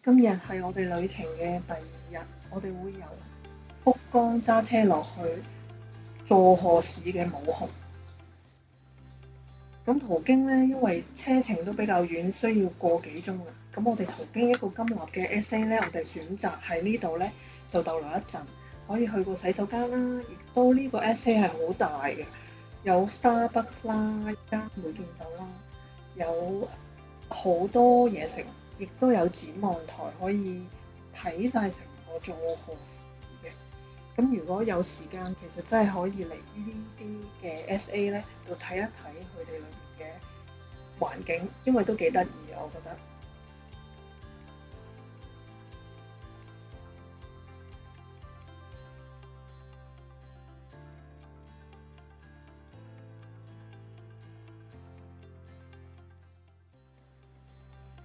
今日係我哋旅程嘅第二日，我哋會由福岡揸車落去佐賀市嘅武雄。咁途經呢，因為車程都比較遠，需要個幾鐘啊。咁我哋途經一個金立嘅 SA 呢，我哋選擇喺呢度呢就逗留一陣，可以去個洗手間啦。亦都呢個 SA 係好大嘅，有 Starbucks 啦，一間會見到啦，有好多嘢食，亦都有展望台可以睇晒成個佐賀市嘅。咁如果有時間，其實真係可以嚟呢啲嘅 SA 咧度睇一睇佢哋裏面嘅環境，因為都幾得意我覺得。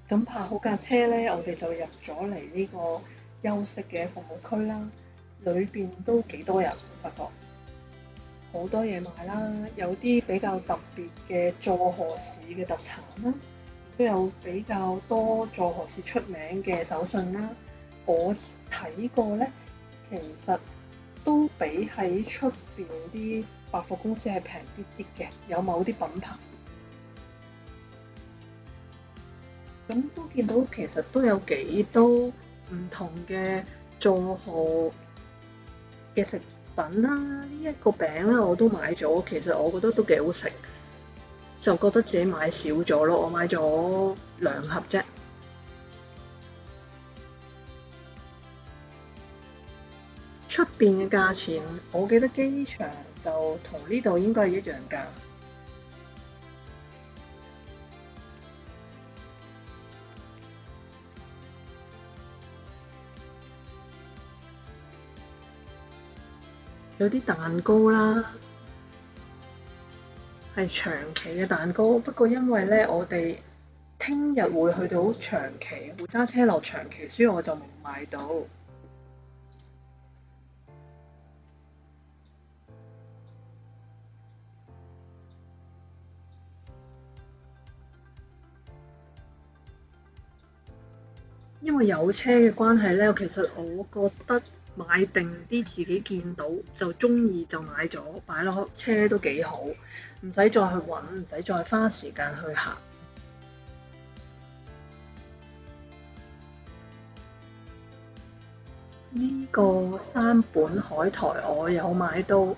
咁泊好架車咧，我哋就入咗嚟呢個休息嘅服務區啦。裏邊都幾多人，發覺好多嘢買啦，有啲比較特別嘅佐賀市嘅特產啦，都有比較多佐賀市出名嘅手信啦。我睇過咧，其實都比喺出邊啲百貨公司係平啲啲嘅，有某啲品牌。咁都見到其實都有幾多唔同嘅佐賀嘅食品啦，呢一個餅咧我都買咗，其實我覺得都幾好食，就覺得自己買少咗咯，我買咗2盒啫。出邊嘅價錢，我記得機場就同呢度應該係一樣價。有啲蛋糕啦，係長崎嘅蛋糕，不過因為咧我哋聽日會去到長崎，會揸車落長崎，所以我就冇買到。因為有車嘅關係咧，其實我覺得買定啲自己見到就中意就買咗，擺落車都幾好，唔使再去揾，唔使再花時間去行。呢個山本海苔我有買到，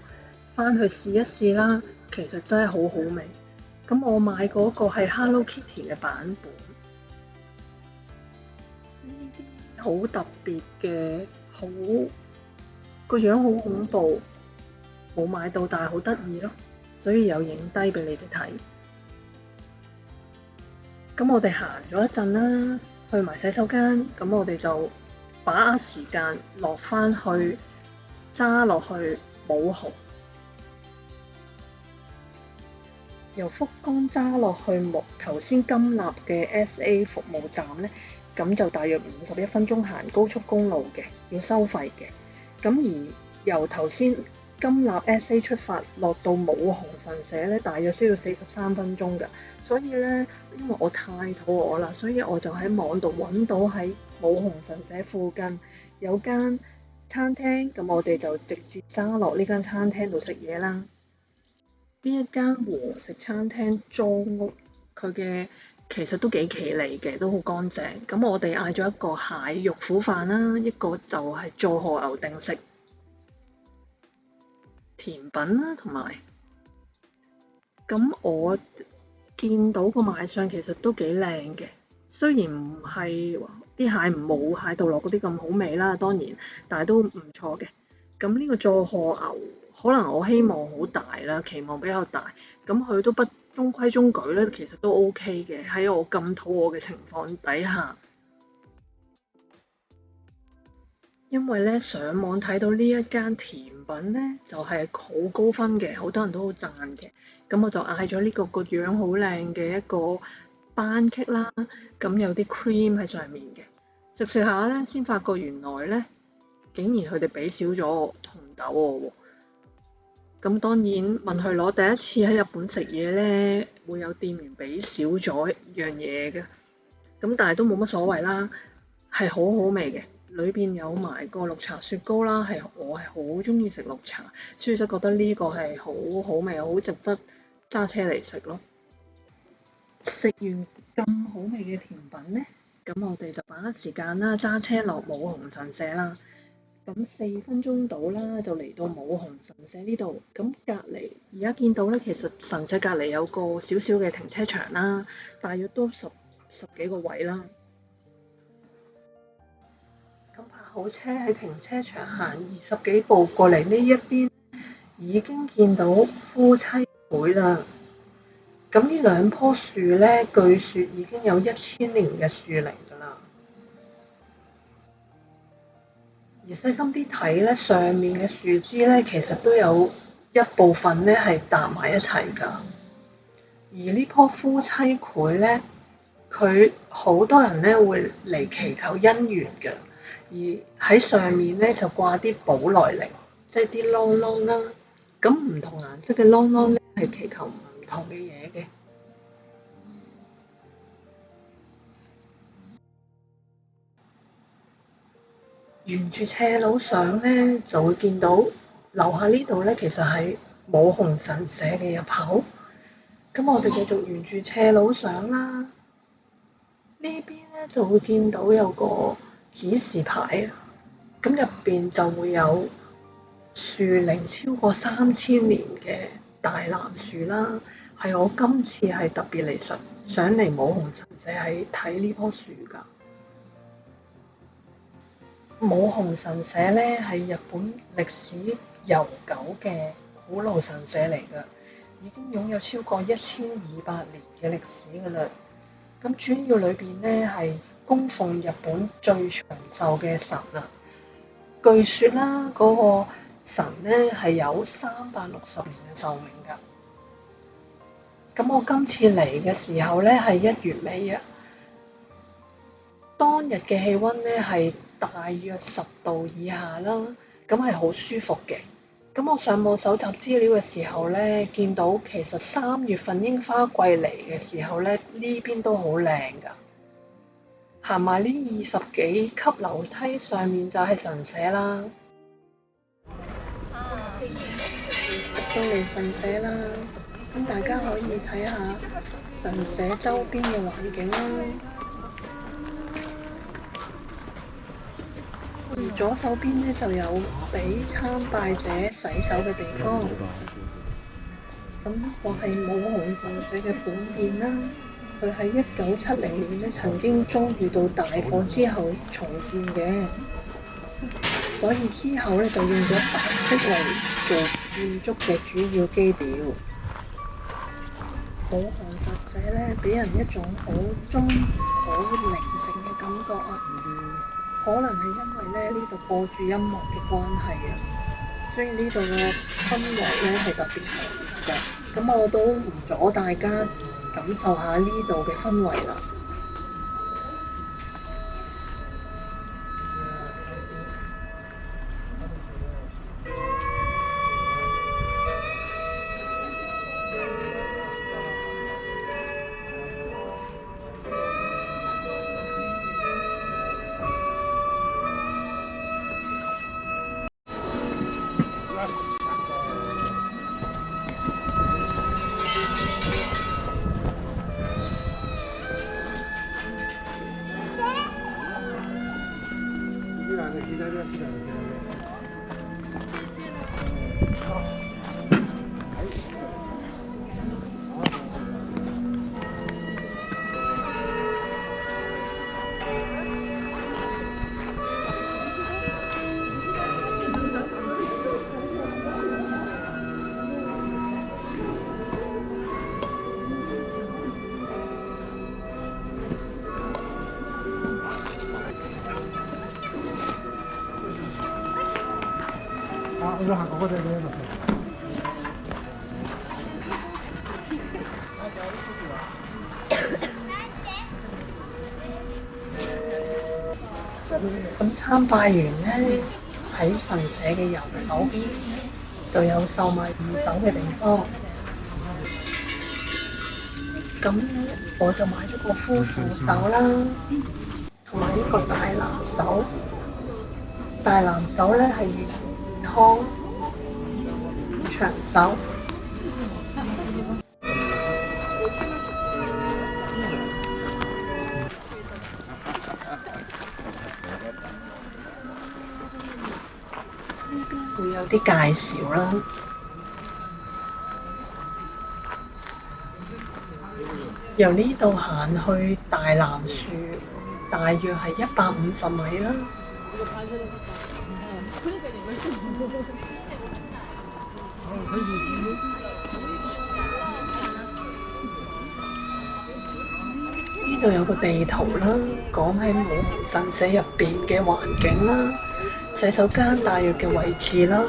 翻去試一試啦，其實真係好好味。咁我買嗰個係 Hello Kitty 嘅版本。呢啲好特別嘅，好個樣好恐怖，冇買到，但係好得意咯，所以有影低俾你哋睇。咁我哋行咗一陣啦，去埋洗手間，咁我哋就把握時間落翻去揸落去武雄，由福岡揸落去頭先金立嘅 SA 服務站咧。咁就大約51分鐘行高速公路嘅，要收費嘅。咁而由頭先金立 SA 出發落到武雄神社咧，大約需要43分鐘㗎。所以咧，因為我太肚餓啦，所以我就喺網度揾到喺武雄神社附近有間餐廳，咁我哋就直接揸落呢間餐廳度食嘢啦。呢一間和食餐廳租屋，佢嘅其實都幾企理嘅，都好乾淨。咁我哋嗌咗一個蟹肉苦飯啦，一個就係佐賀牛定食甜品啦，同埋咁我見到個賣相其實都幾靚嘅，雖然唔係啲蟹唔冇蟹道落嗰啲咁好味啦，當然，但係都唔錯嘅。咁呢個佐賀牛可能我希望好大啦，期望比較大，咁佢都不中規中矩咧，其實都 OK 嘅。喺我咁肚餓嘅情況底下，因為咧上網睇到呢一間甜品咧就係好高分嘅，好多人都好讚嘅。咁我就嗌咗呢個個樣好靚嘅一個班戟啦，咁有啲 cream 喺上面嘅。食食下咧，先發覺原來咧竟然佢哋俾少咗紅豆我喎。咁當然問佢攞第一次喺日本食嘢咧，會有店員俾少咗一樣嘢嘅。咁但係都冇乜所謂啦。係好好味嘅，裏邊有埋個綠茶雪糕啦，我係好中意食綠茶，所以就覺得呢個係好好味，好值得揸車嚟食咯。食完咁好味嘅甜品呢，咁我哋就把握時間啦，揸車落武雄神社啦。咁4分鐘到啦，就嚟到武雄神社呢度。咁隔離而家見到咧，其實神社隔離有個少少嘅停車場啦，大約都十幾個位啦。咁泊好車喺停車場行20幾步過嚟呢一邊，已經見到夫妻會啦。咁呢兩棵樹咧，據說已經有1000年嘅樹齡㗎啦。而細心啲睇咧，上面嘅樹枝咧，其實都有一部分咧係搭埋一齊㗎。而呢棵夫妻檜咧，佢好多人咧會嚟祈求姻緣嘅。而喺上面咧就掛啲寶來靈，即係啲啷啷啦。咁唔同顏色嘅啷啷咧係祈求唔同嘅嘢嘅。沿住斜路上咧，就會見到樓下呢度咧，其實係武雄神社嘅入口。咁我哋繼續沿住斜路上啦。呢邊咧就會見到有個指示牌，咁入邊就會有樹齡超過3000年嘅大藍樹啦。係我今次係特別想嚟武雄神社係睇呢棵樹㗎。武雄神社咧係日本歷史悠久嘅古老神社嚟㗎，已經擁有超過1200年嘅歷史㗎啦。咁主要裏邊咧係供奉日本最長壽嘅神啊。據說啦，嗰個神咧係有360年嘅壽命㗎。咁我今次嚟嘅時候咧係1月尾啊，當日嘅氣温咧係大約10度以下啦，咁係好舒服嘅。咁我上網搜集資料嘅時候咧，見到其實3月份櫻花季嚟嘅時候咧，呢邊都好靚㗎。行埋呢20幾級樓梯上面就係神社啦。到嚟神社啦，咁大家可以睇下神社周邊嘅環境啦。而左手邊咧就有俾參拜者洗手嘅地方。咁我係武雄神社嘅本殿啦，佢喺1970年咧曾經遭遇到大火之後重建嘅，所以之後咧就用咗白色嚟做建築嘅主要基調。武雄神社咧俾人一種好中好寧靜嘅感覺啊！可能係因為咧呢度播住音樂嘅關係啊，所以呢度嘅氛圍咧係特別強烈嘅。咁我都唔阻大家感受下呢度嘅氛圍啦。咁參拜完咧，喺神社嘅右手邊就有售賣二手嘅地方。咁我就買咗個夫婦手啦，同同埋一個大藍手。大藍手咧係預示健康長壽。呢邊會有啲介紹啦。由呢度行去大藍樹，大約係150米啦。呢度有個地圖啦，講喺武雄神社入邊嘅環境啦，洗手間大約嘅位置啦。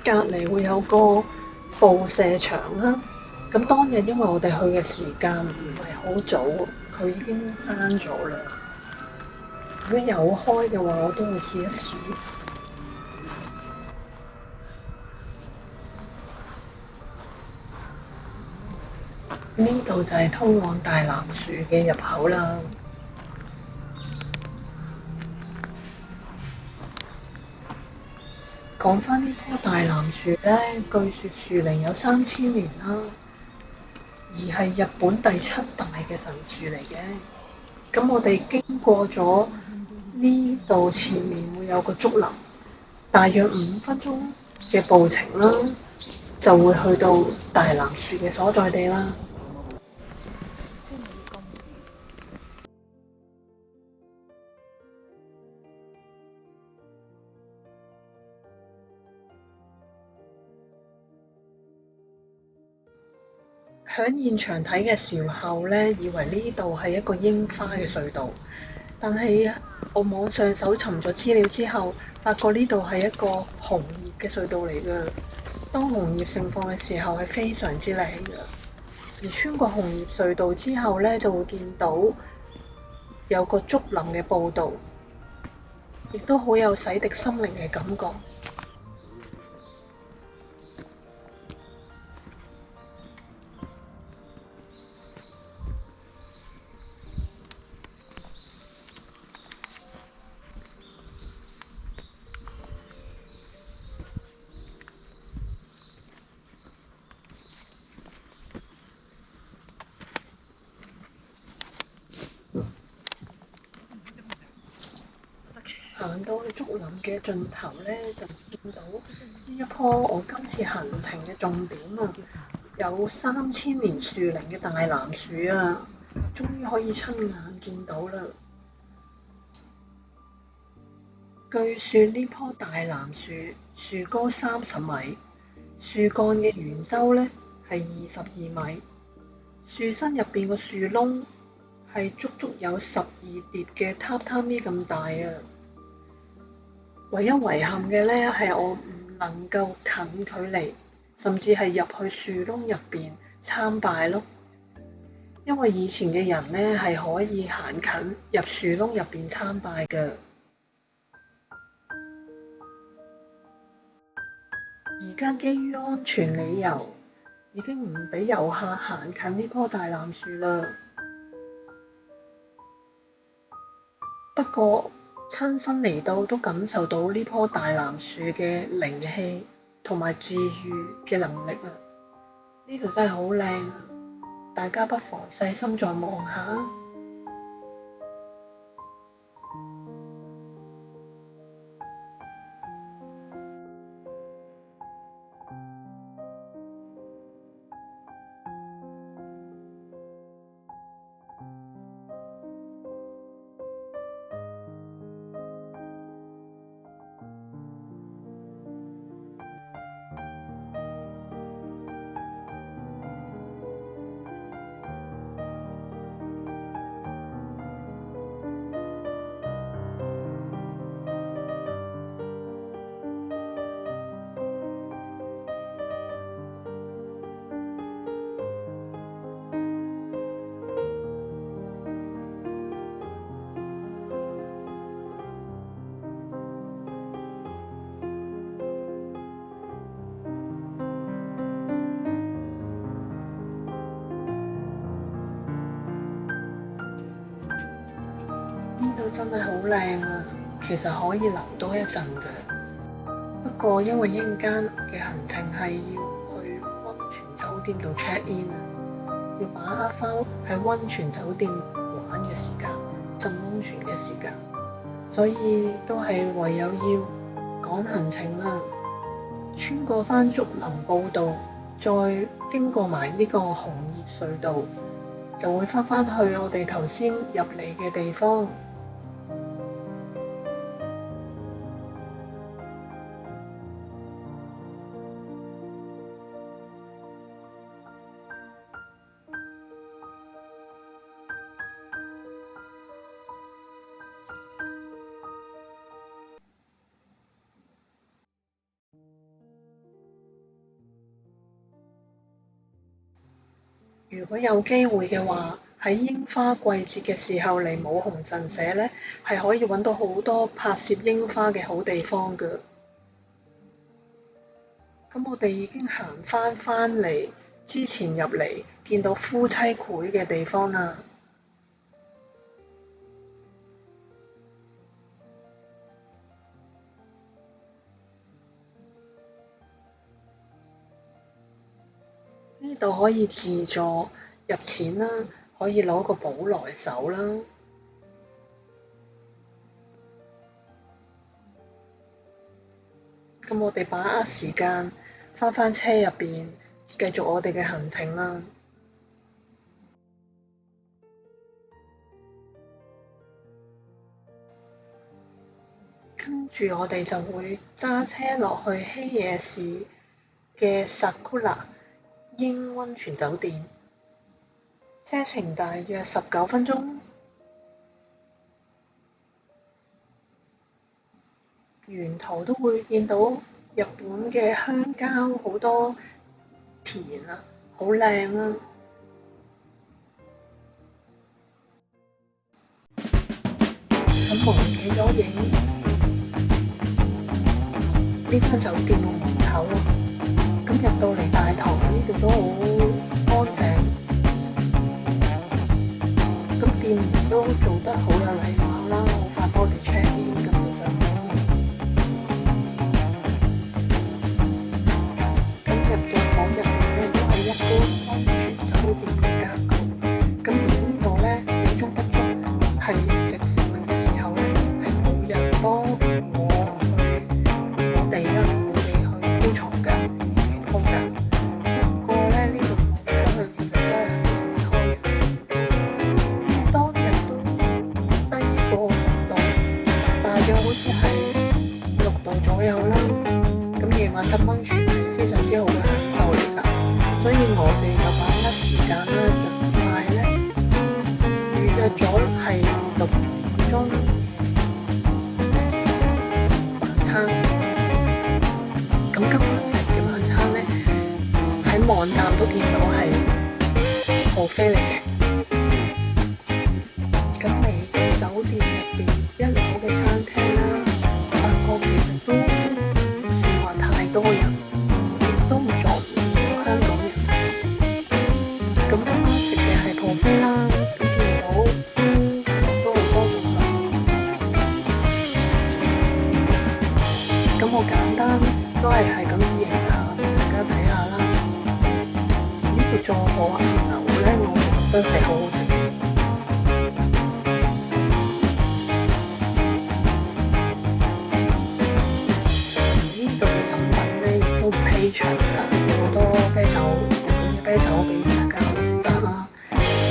隔離會有個步射場啦。咁當日因為我哋去嘅時間唔係好早，佢已經閂咗啦。如果有開嘅話，我都會試一試。呢度就係通往大藍樹嘅入口啦。講返呢棵大藍樹咧，據說樹齡有3000年啦，而係日本第7大嘅神樹嚟嘅。咁我哋經過咗呢度前面會有個竹林，大約5分鐘嘅步程啦，就會去到大藍樹嘅所在地啦。喺現場睇嘅時候咧，以為呢度係一個櫻花嘅隧道，但係我網上搜尋咗資料之後，發覺呢度係一個紅葉嘅隧道嚟嘅。當紅葉盛放嘅時候係非常之靚嘅，而穿過紅葉隧道之後咧，就會見到有個竹林嘅步道，亦都好有洗滌心靈嘅感覺。行到去竹林嘅盡頭咧，就見到呢一棵我今次行程嘅重點啊，有3000年樹齡嘅大藍樹啊，終於可以親眼見到啦！據說呢棵大藍樹樹高30米，樹幹嘅圓周咧係22米，樹身入邊個樹窿係足足有12疊嘅榻榻米咁大啊！唯一遺憾嘅咧係我唔能夠近距離，甚至係入去樹窿入邊參拜咯。因為以前嘅人咧係可以行近入樹窿入邊參拜嘅。而家基於安全理由，已經唔俾遊客行近呢棵大藍樹啦。不過親身嚟到都感受到呢棵大藍樹嘅靈氣同埋治癒嘅能力啊！呢度真係好靚啊！大家不妨細心再望下。度真係好靚啊，其實可以留多一陣嘅。不過因為一陣間嘅行程係要去溫泉酒店度 check in 啊，要把握翻喺溫泉酒店玩嘅時間、浸溫泉嘅時間，所以都係唯有要趕行程啦。穿過翻竹林步道，再經過埋呢個紅葉隧道，就會翻去我哋頭先入嚟嘅地方。如果有機會嘅話，喺櫻花季節嘅時候嚟武雄神社呢，係可以揾到好多拍攝櫻花嘅好地方㗎。咁我哋已經行返嚟之前入嚟見到夫妻會嘅地方啦。呢度可以自助入錢啦，可以攞個寶來手啦。咁我哋把握時間返車入邊，繼續我哋嘅行程啦。跟住我哋就會揸車落去希野市嘅 Sakura 櫻溫泉酒店，車程大約19分鐘。沿途都會見到日本嘅鄉郊，好多田啊，好靚啊！咁忘記咗影呢間酒店嘅門口啊！咁入到嚟大堂呢度都好乾淨，咁店員都做得好有禮貌啦，好快幫我哋 check in 咁就上房。咁入到房入面咧，都係一般溫泉酒店嘅格局。咁而呢度咧，美中不足係食飯嘅時候咧，係冇人幫我哋去鋪床㗎，自己鋪㗎。不過咧，呢度望出去其實都係好開嘅。當日都低過10度，大約好似係6度左右啦。咁夜晚浸溫泉係非常之好嘅享受嚟㗎，所以我哋就把握時間啦，盡快咧預約咗係6點鐘晚餐。咁今晚食嘅晚餐咧，喺網站都見到係buffet嚟嘅。咁嚟到酒店入邊1樓嘅餐廳啦，發覺其實都唔算話太多人，亦都唔撞到香港人。咁今晚食嘅係buffet啦，咁見到都好多種類。咁我簡單都係咁影下俾大家睇下啦。呢個佐賀牛咧，我覺得係好好食。呢度嘅飲品咧亦都唔欺場㗎，有好多啤酒，日本嘅啤酒俾大家選擇啦，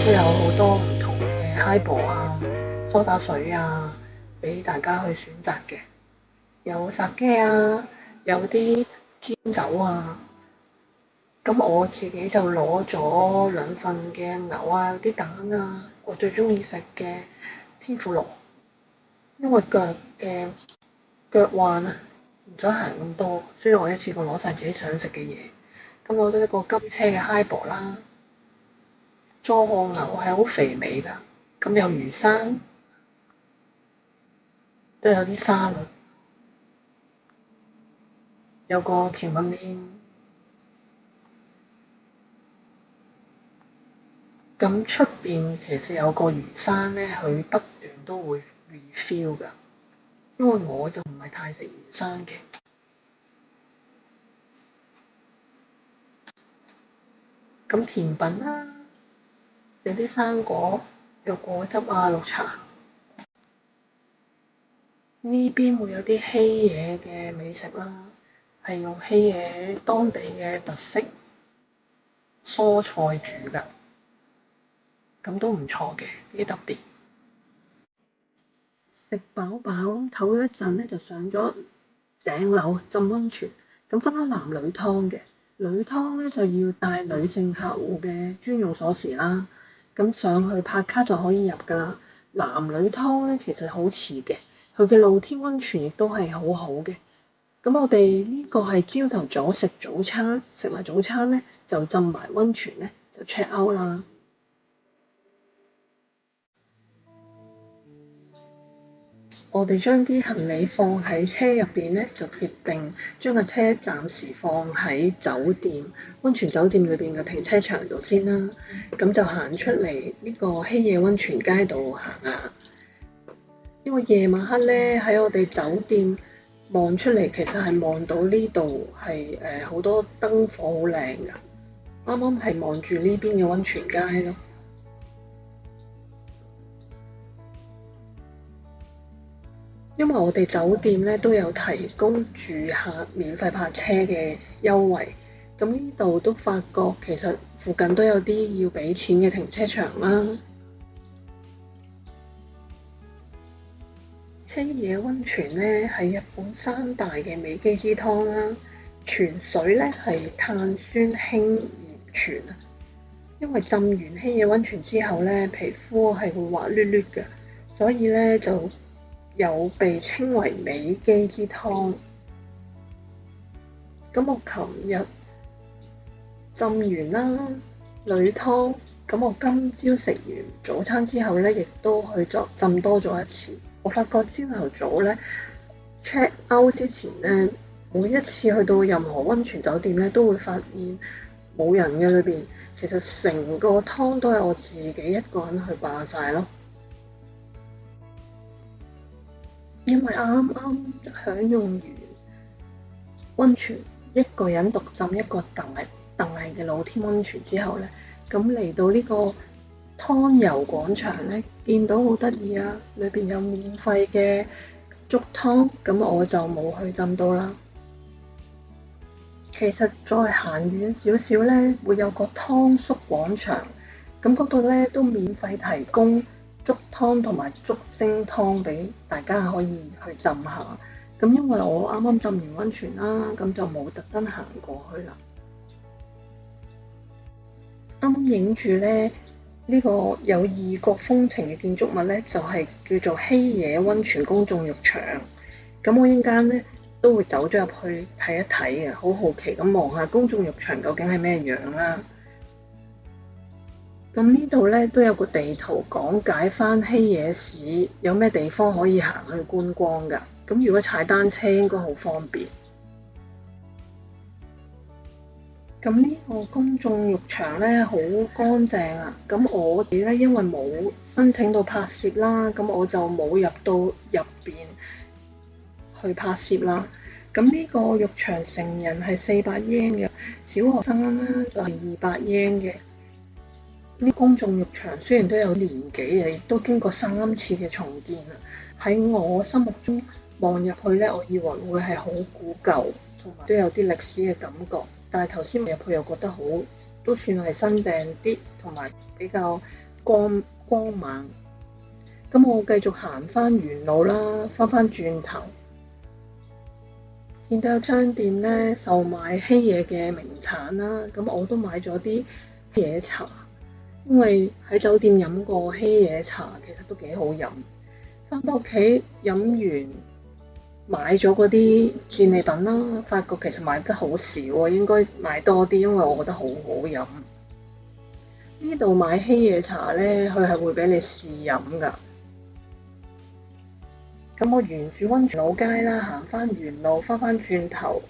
都有好多唔同嘅 highball 啊、蘇打水啊，俾大家去選擇嘅。有sake啊，有啲煎酒啊。咁我自己就攞咗2份嘅牛啊，有啲蛋啊，我最中意食嘅天婦羅，因為腳患啊，唔想行咁多，所以我一次過攞晒自己想食嘅嘢。咁攞咗一個金車嘅 highball 啦，佐賀牛係好肥美㗎，咁有魚生，都有啲沙律，有個蕎麥麵。咁出邊其實有個魚生咧，佢不斷都會 refill 㗎，因為我就唔係太食魚生嘅。咁甜品啦，有啲生果，有果汁啊、綠茶。呢邊會有啲希野嘅美食啦，係用希野當地嘅特色蔬菜煮㗎，咁都唔錯嘅，幾特別。食飽飽，唞一陣咧就上咗頂樓浸溫泉，咁分開男女湯嘅。女湯咧就要帶女性客戶嘅專用鎖匙啦，咁上去拍卡就可以入㗎啦。男女湯咧其實好似嘅，佢嘅露天溫泉亦都係好好嘅。咁我哋呢個係朝頭早食早餐，食埋早餐咧就浸埋溫泉咧就 check out 啦。我哋將啲行李放喺車入邊咧，就決定將個車暫時放喺酒店溫泉酒店裏邊嘅停車場度先啦。咁就行出嚟呢個希野溫泉街度行下，因為夜晚黑咧喺我哋酒店望出嚟，其實係望到呢度係好多燈火好靚㗎。啱啱係望住呢邊嘅溫泉街咯。因為我哋酒店咧都有提供住客免費泊車嘅優惠，咁呢度都發覺其實附近都有啲要俾錢嘅停車場啦。希野溫泉咧係日本三大嘅美肌之湯啦，泉水咧係碳酸氫鹽泉啊。因為浸完希野溫泉之後咧，皮膚係會滑捋捋嘅，所以咧就有被稱為美肌之湯。咁我琴日浸完啦女湯，咁我今朝食完早餐之後咧，亦都去咗浸多咗一次。我發覺朝頭早咧 check out 之前咧，每一次去到任何溫泉酒店咧，都會發現冇人嘅裏邊，其實成個湯都係我自己一個人去霸晒咯。因為啱啱享用完溫泉，一個人獨浸一個大嘅露天溫泉之後咧，咁嚟到呢個湯遊廣場咧，見到好得意啊！裏邊有免費嘅粥湯，咁我就冇去浸到啦。其實再行遠少少咧，會有個湯宿廣場，咁嗰度咧都免費提供粥湯同埋粥蒸湯俾大家可以去浸下。咁因為我啱啱浸完溫泉啦，咁就冇特登行過去啦。啱啱影住咧呢個有異國風情嘅建築物咧，就係叫做希野溫泉公眾浴場。咁我一陣間咧都會走咗入去睇一睇嘅，好好奇咁望下公眾浴場究竟係咩樣啦。咁呢度咧都有個地圖講解翻希野市有咩地方可以行去觀光㗎。咁如果踩單車應該好方便。咁呢個公眾浴場咧好乾淨啊！咁我哋咧因為冇申請到拍攝啦，咁我就冇入到入邊去拍攝啦。咁呢個浴場成人係400 yen 嘅，小學生咧就係200 yen 嘅。呢公眾浴場雖然都有年紀啊，亦都經過3次嘅重建啊。喺我心目中望入去咧，我以為會係好古舊，同埋都有啲歷史嘅感覺。但係頭先入去又覺得好，都算係新淨啲，同埋比較光猛。咁我繼續行翻原路啦，翻轉頭，見到有商店咧售賣希野嘅名產啦，咁我都買咗啲希野茶，因為喺酒店飲過希野茶，其實都幾好飲。翻到屋企飲完，買咗嗰啲戰利品啦，發覺其實買得好少啊，應該買多啲，因為我覺得好好飲。呢度買希野茶咧，佢係會俾你試飲㗎。咁我沿住溫泉老街啦，行翻原路，翻轉頭，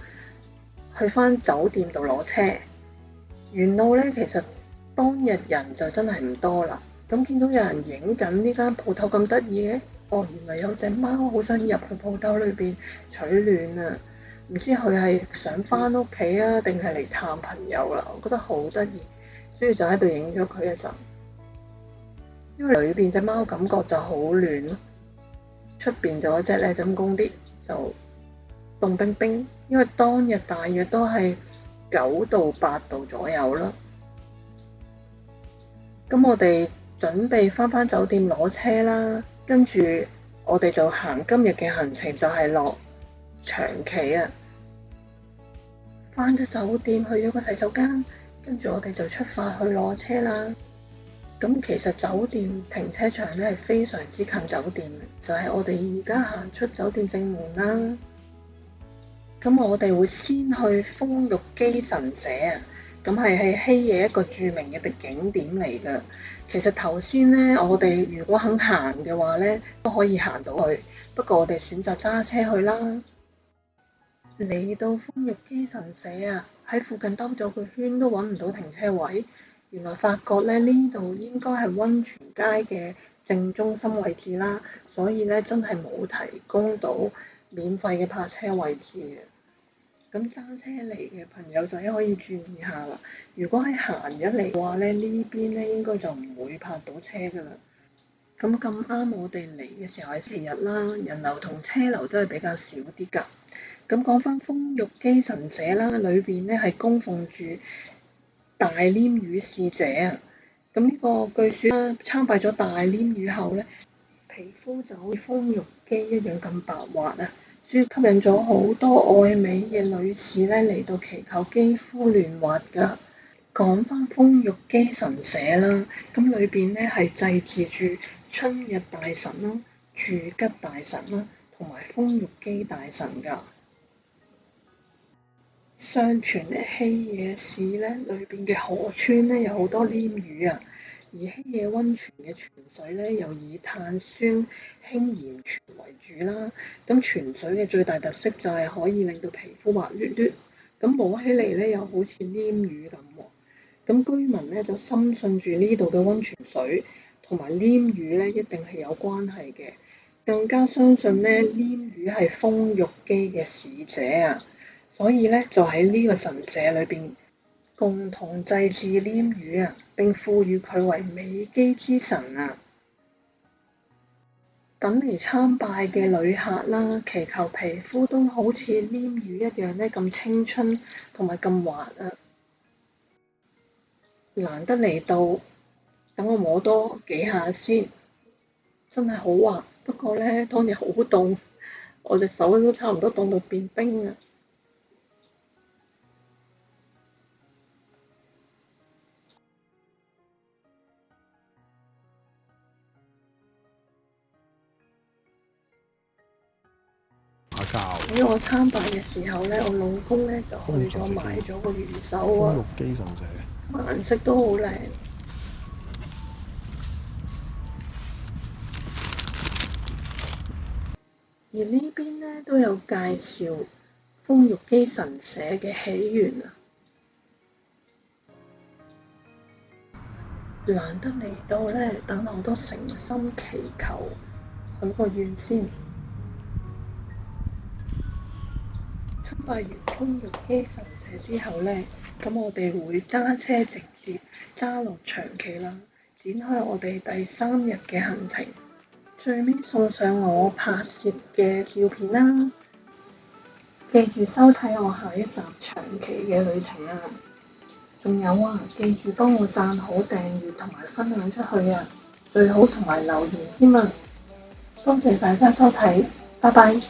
去翻酒店度攞車。原路咧，其實當日人就真係唔多啦，咁見到有人影緊呢間鋪頭咁得意嘅，哦，原來有隻貓好想入去鋪頭裏邊取暖啊！唔知佢係想返屋企啊，定係嚟探朋友啦？我覺得好得意，所以就喺度影咗佢一陣。因為裏邊隻貓感覺就好暖咯，出邊就嗰隻咧陰公啲，就凍冰冰。因為當日大約都係9到8度左右啦。咁我哋準備返酒店攞車啦，跟住我哋就行今日嘅行程，就係落長崎啊。返咗酒店去咗個洗手間，跟住我哋就出發去攞車啦。咁其實酒店停車場咧係非常之近酒店嘅，就係我哋而家行出酒店正門啦。咁我哋會先去豐玉基神社啊。咁係喺希野一個著名嘅景點嚟㗎。其實頭先咧，我哋如果肯行嘅話咧，都可以行到去。不過我哋選擇揸車去啦。嚟到豐玉基神社啊，喺附近兜咗個圈都揾唔到停車位。原來發覺咧，呢度應該係溫泉街嘅正中心位置啦，所以咧真係冇提供到免費嘅泊車位置嘅。咁揸車嚟嘅朋友仔可以注意下啦。如果係行咗嚟嘅話咧，呢邊咧應該就唔會泊到車㗎啦。咁啱我哋嚟嘅時候係星期日啦，人流同車流都係比較少啲㗎。咁講返豐玉基神社啦，裏邊咧係供奉住大黏魚使者啊。咁呢個據說啦，參拜咗大黏魚後咧，皮膚就好似豐玉基一樣咁白滑啊。所以吸引咗好多愛美嘅女士咧嚟到祈求肌膚嫩滑㗎。講返豐玉基神社啦，咁裏邊咧係祭祀住春日大神啦、住吉大神啦，同埋豐玉基大神㗎。相傳咧，希野市咧裏邊嘅河川咧有好多黏魚啊。而希野溫泉嘅泉水咧，又以碳酸氫鹽泉為主啦。咁泉水嘅最大特色就係可以令到皮膚滑捋捋，咁摸起嚟咧又好似黏魚咁喎。咁居民咧就深信住呢度嘅溫泉水同埋黏魚咧一定係有關係嘅，更加相信咧黏魚係豐玉基嘅使者啊。所以咧就喺呢個神社裏邊，共同祭祀黏魚啊，並賦予佢為美肌之神啊。等嚟參拜嘅旅客啦，祈求皮膚都好似黏魚一樣咧咁青春同埋咁滑啊。難得嚟到，等我摸多幾下先，真係好滑。不過咧，當日好凍，我隻手都差唔多凍到變冰啊！喺我參拜嘅時候咧，我老公咧就去咗買咗個魚手啊，豐玉基神社，顏色都好靚。而呢邊咧都有介紹豐玉基神社嘅起源啊。難得嚟到咧，等我都誠心祈求許個願先。參拜完豐玉基神社之後咧，咁我哋會揸車直接揸落長崎啦，展開我哋第3日嘅行程。最尾送上我拍攝嘅照片啦，記住收睇我下一集長崎嘅旅程啊！仲有啊，記住幫我讚好、訂閱同埋分享出去啊！最好同埋留言添啊！多謝大家收睇，拜拜。